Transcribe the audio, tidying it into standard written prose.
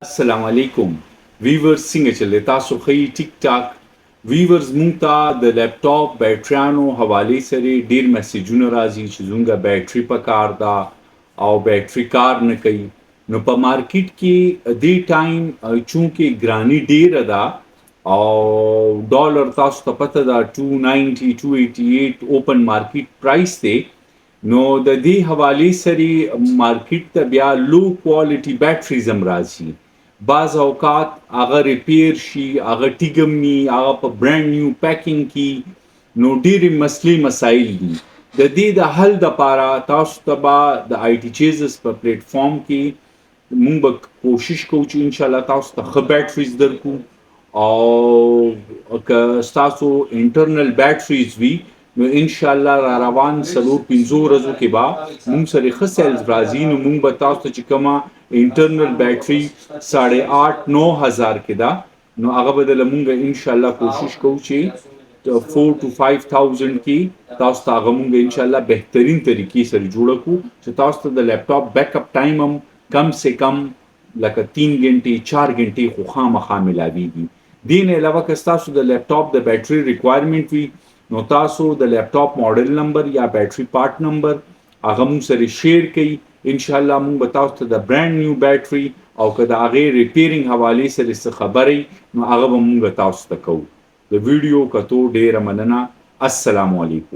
السلام علیکم ویورز څنګه چلې تاسو ښه ټیک ټاک ویورز مونږ ته د لیپټاپ بیټریانو حوالې سره ډیر میسجونه راځي چې زموږه بیټری په کار ده او بیټری کار نه کوي نو په مارکیټ کې دې ټایم چونکې ګرانی ډیره ده او ډالر تاسو ته پته ده 290 288 اوپن مارکیټ پرایس دی نو د دې حوالې سره مارکیټ ته بیا لو کوالټي بیټریز هم راځي بعض اوقات هغه ریپیر شي هغه ټیګم ني هغه په برانډ نیو پیکینګ کې نو ډېرې مسلې مسایل دي د دې د حل دپاره تاسو ته به د آی ټي چیزرز په پلیټ فارم کې مونږ به کوشش کوو چې انشاءالله تاسو ته ښه بیټریز درکو او که ستاسو انټرنل بیټریز وي نو انشاءالله را روان څلور پنځو ورځو کې به مونږ سره ښه سیلز راځي نو مونږ به تاسو ته چې کومه انټرنل بیټری 8.5 9,000 کې ده نو هغه به دله مونږ انشاءالله کوشش کوو چې 4 to 5,000 کې تاسو ته هغه مونږ انشاءالله بهترین طریقې سره جوړه کړو چې تاسو ته د لیپټاپ بیک اپ ټایم هم کم سے کم لکه 3 غنټې 4 غنټې خو خامخا ملاویږي دې نه علاوه که ستاسو د لیپټاپ د بیټری ریکوایرمنټ وي نو تاسو د لیپټاپ ماډل نمبر یا بیټری پارت نمبر هغه مونږ سره شیر کړئ انشاءالله مونږ به تاسو ته د برانډ نیو بیټری او که د هغې ریپیرینګ حوالې سره څه خبرې نو هغه به مونږ تاسو ته کوو د ویډیو کتو ډیره مننه السلام علیکم